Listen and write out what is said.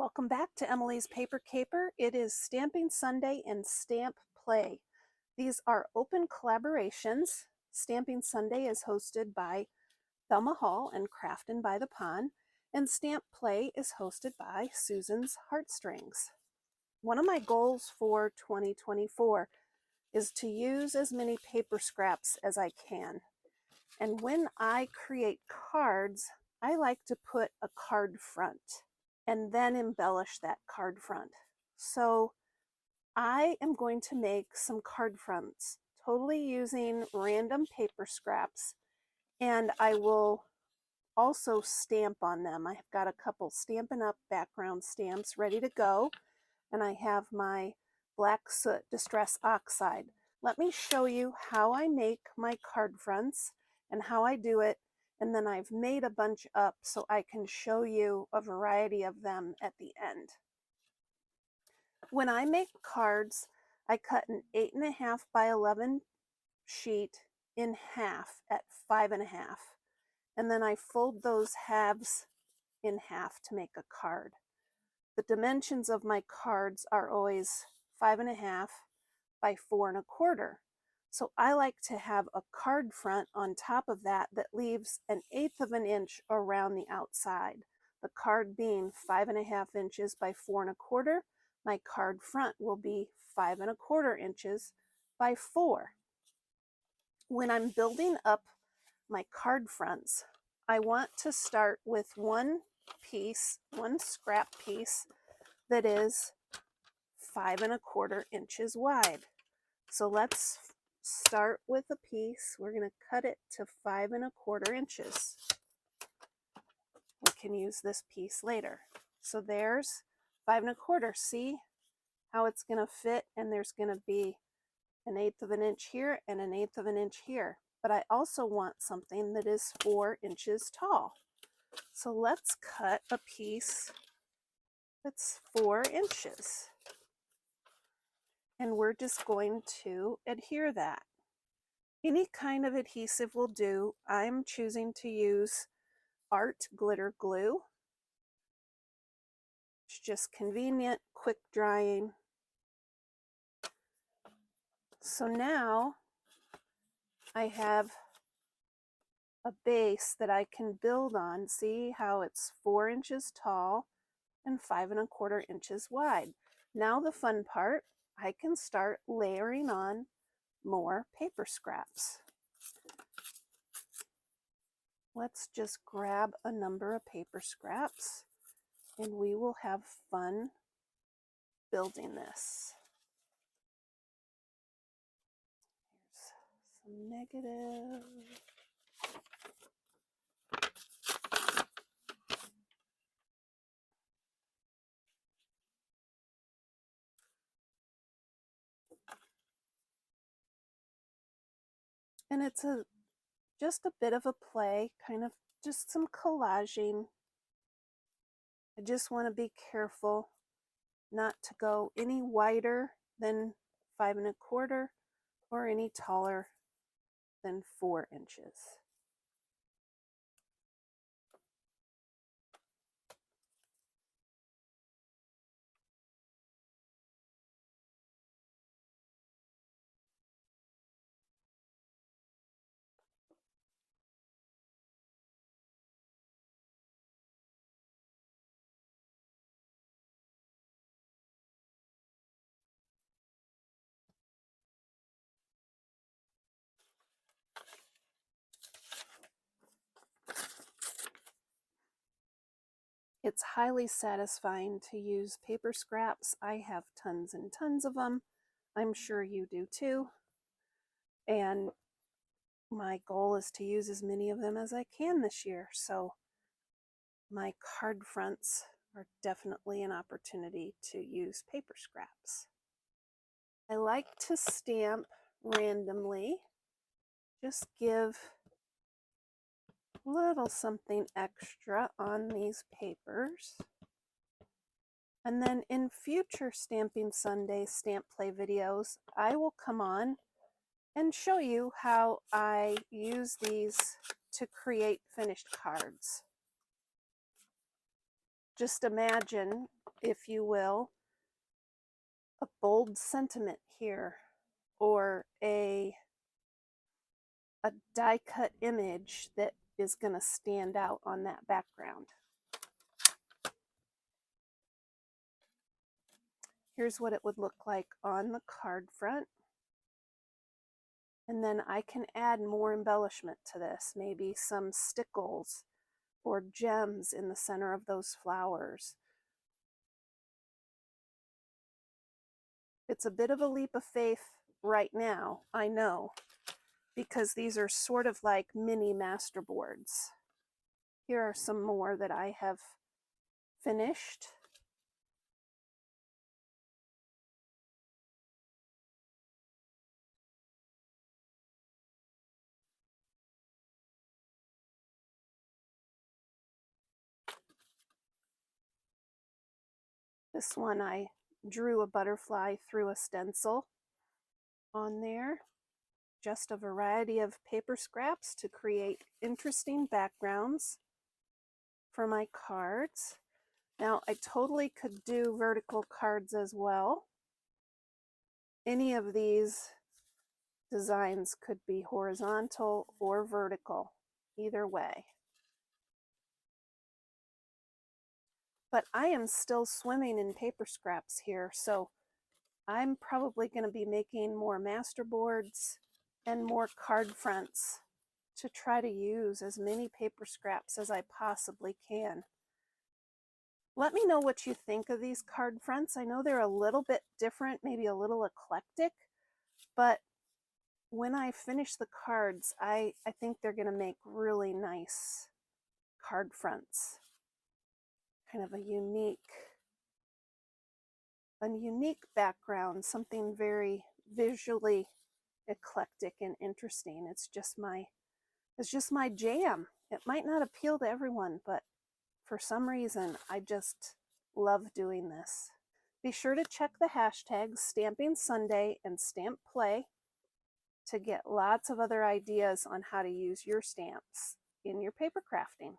Welcome back to Emilee's Paper Caper. It is Stamping Sunday and Stamp Play. These are open collaborations. Stamping Sunday is hosted by Thelma Hall and Craftin' by the Pond, and Stamp Play is hosted by Susan's Heartstrings. One of my goals for 2024 is to use as many paper scraps as I can. And when I create cards, I like to put a card front and then embellish that card front. So I am going to make some card fronts totally using random paper scraps, and I will also stamp on them. I've got a couple Stampin' Up! Background stamps ready to go, and I have my Black Soot Distress Oxide. Let me show you how I make my card fronts and how I do it, and then I've made a bunch up so I can show you a variety of them at the end. When I make cards, I cut an 8.5 by 11 sheet in half at 5.5, and then I fold those halves in half to make a card. The dimensions of my cards are always 5.5 by 4.25. So I like to have a card front on top of that that leaves 1/8 of an inch around the outside. The card being 5.5 inches by 4.25, my card front will be 5.25 inches by 4. When I'm building up my card fronts, I want to start with one scrap piece that is 5.25 inches wide. So let's start with a piece. We're going to cut it to 5.25 inches. We can use this piece later. So there's 5.25. See how it's going to fit, and there's going to be 1/8 of an inch here and 1/8 of an inch here. But I also want something that is 4 inches tall. So let's cut a piece that's 4 inches. And we're just going to adhere that. Any kind of adhesive will do. I'm choosing to use Art Glitter Glue. It's just convenient, quick drying. So now I have a base that I can build on. See how it's 4 inches tall and 5.25 inches wide. Now the fun part, I can start layering on more paper scraps. Let's just grab a number of paper scraps and we will have fun building this. Here's some negative. And it's just a bit of a play, kind of just some collaging. I just want to be careful not to go any wider than 5.25 or any taller than 4 inches. It's highly satisfying to use paper scraps. I have tons and tons of them. I'm sure you do too. And my goal is to use as many of them as I can this year. So my card fronts are definitely an opportunity to use paper scraps. I like to stamp randomly. Just give a little something extra on these papers. And then in future Stamping Sunday Stamp Play videos, I will come on and show you how I use these to create finished cards. just imagine, if you will, a bold sentiment here, or a die cut image that is going to stand out on that background. Here's what it would look like on the card front. And then I can add more embellishment to this, maybe some stickles or gems in the center of those flowers. It's a bit of a leap of faith right now, I know, because these are sort of like mini masterboards. Here are some more that I have finished. This one I drew a butterfly through a stencil on there. Just a variety of paper scraps to create interesting backgrounds for my cards. Now, I totally could do vertical cards as well. Any of these designs could be horizontal or vertical, either way. But I am still swimming in paper scraps here, so I'm probably going to be making more masterboards and more card fronts to try to use as many paper scraps as I possibly can. Let me know what you think of these card fronts. I know they're a little bit different, maybe a little eclectic, but when I finish the cards, I think they're going to make really nice card fronts. Kind of a unique background, something very visually eclectic and interesting. It's just my jam. It might not appeal to everyone, but for some reason, I just love doing this. Be sure to check the hashtags Stamping Sunday and Stamp Play to get lots of other ideas on how to use your stamps in your paper crafting.